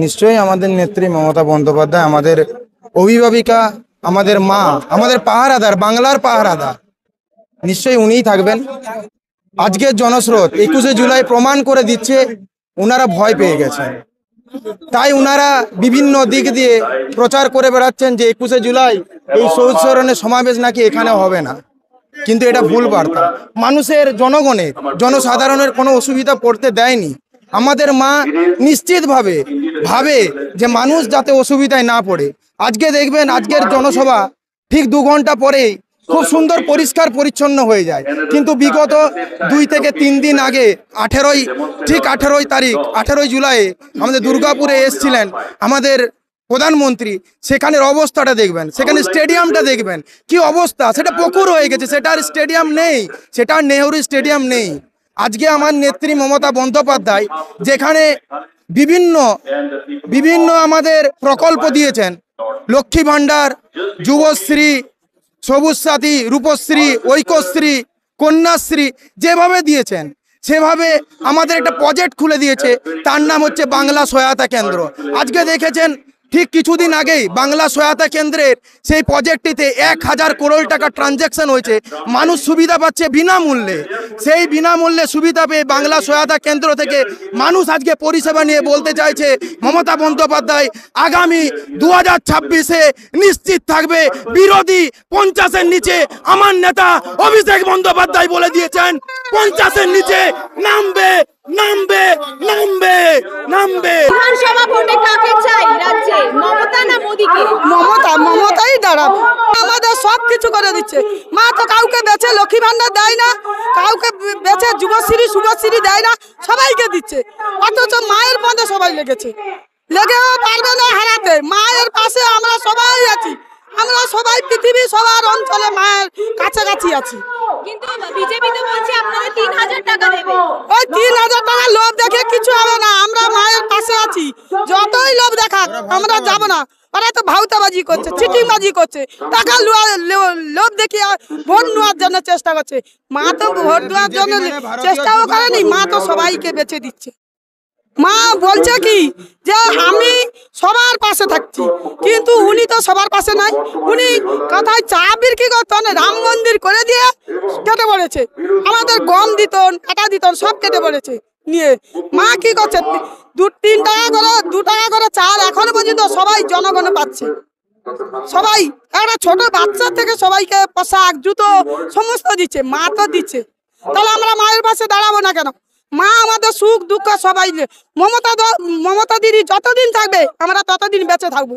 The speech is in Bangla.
নিশ্চয়ই আমাদের নেত্রী মমতা বন্দ্যোপাধ্যায় আমাদের অভিভাবিকা, আমাদের মা, আমাদের পাহারাদার, বাংলার পাহারাদার, নিশ্চয়ই উনিই থাকবেন। আজকের জনস্রোত 21শে জুলাই প্রমাণ করে দিচ্ছে ওনারা ভয় পেয়ে গেছেন। তাই ওনারা বিভিন্ন দিক দিয়ে প্রচার করে বেড়াচ্ছেন যে 21শে জুলাই এই শহীদ স্মরণের সমাবেশ নাকি এখানে হবে না, কিন্তু এটা ভুল বার্তা। মানুষের, জনগণের, জনসাধারণের কোনো অসুবিধা পড়তে দেয়নি। আমাদের মা নিশ্চিতভাবে ভাবে যে মানুষ যাতে অসুবিধায় না পড়ে। আজকে দেখবেন আজকের জনসভা ঠিক 2 ঘন্টা পরেই খুব সুন্দর পরিষ্কার পরিচ্ছন্ন হয়ে যায়, কিন্তু বিগত 2 থেকে 3 দিন আগে 18 তারিখ 18 জুলাই আমাদের দুর্গাপুরে এসেছিলেন আমাদের প্রধানমন্ত্রী। সেখানের অবস্থাটা দেখবেন, সেখানে স্টেডিয়ামটা দেখবেন কি অবস্থা, সেটা পুকুর হয়ে গেছে, সেটা আর স্টেডিয়াম নেই, সেটা নেহরু স্টেডিয়াম নেই। আজকে আমার নেত্রী মমতা বন্দ্যোপাধ্যায় যেখানে বিভিন্ন আমাদের প্রকল্প দিয়েছেন, লক্ষ্মী ভাণ্ডার, যুবশ্রী, সবুজ সাথী, রূপশ্রী, ঐক্যশ্রী, কন্যাশ্রী যেভাবে দিয়েছেন সেভাবে আমাদের একটা প্রজেক্ট খুলে দিয়েছে, তার নাম হচ্ছে বাংলা সহায়তা কেন্দ্র। আজকে দেখেছেন ঠিক কিছুদিন আগেই বাংলা সহায়তা কেন্দ্রের সেই প্রজেক্টটিতে 1000 করোড় টাকা ট্রানজ্যাকশন হয়েছে। মানুষ সুবিধা পাচ্ছে বিনামূল্যে। সেই বিনামূল্যে সুবিধা পেয়ে বাংলা সহায়তা কেন্দ্র থেকে মানুষ আজকে পরিষেবা নিয়ে বলতে চাইছে মমতা বন্দ্যোপাধ্যায় আগামী 2026-এ নিশ্চিত থাকবে বিরোধী 50-এর নিচে। আমার নেতা অভিষেক বন্দ্যোপাধ্যায় বলে দিয়েছেন 50-এর নিচে নামবে নামবে নামবে নামবে। বিধানসভা ভোটে কাকে চাই রাজ্যে, মমতা না মোদিকে? মমতাই দাঁড়াবে। আমাদের সব কিছু করে দিচ্ছে মা। তো কাউকে বেচে লক্ষ্মী ভান্ডার দেয় না, কাউকে বেচে যুবশ্রী শুভশ্রী দেয় না, সবাইকে দিচ্ছে। অথচ মায়ের পদে সবাই লেগেও পারবে না হারাতে। মায়ের পাশে আমরা সবাই আছি, আমরা সবাই পৃথিবী সবার অঞ্চলে মায়ের কাছাকাছি আছি। কিন্তু বিজেপি তো বলছে আপনাদের 3000 টাকা দেবে। ওই 3000 টাকা লোভ দেখে কিছু হবে না। আমরা মায়ের পাশে আছি, যতই লোভ দেখাক আমরা যাব না। ওরা তো ভাউতাবাজি করছে, চিটিংবাজি করছে, টাকা লোভ দেখিয়ে ভোট নেওয়ার জন্য চেষ্টা করছে। মা তো ভোট দেওয়ার জন্য চেষ্টাও করেনি, মা তো সবাইকে বেছে দিচ্ছে। মা বলছে কি যে আমি সবার পাশে থাকছি, কিন্তু উনি তো সবার পাশে নাই। উনি কথায় চা বিক্রি করতেন, রাম মন্দির করে দিয়ে কেটে পড়েছে। আমাদের গম দিতন, আটা দিতন, সব কেটে পড়েছে নিয়ে। মা কি করছে, 2-3 টাকা করে 2 টাকা করে চাল এখনো পর্যন্ত সবাই জনগণে পাচ্ছে। সবাই একটা ছোট বাচ্চা থেকে সবাইকে পোশাক, জুতো সমস্ত দিচ্ছে, মা তো দিচ্ছে। তাহলে আমরা মায়ের পাশে দাঁড়াবো না কেন? মা আমাদের সুখ দুঃখ সবাই। মমতা দিদি যতদিন থাকবে আমরা ততদিন বেঁচে থাকবো।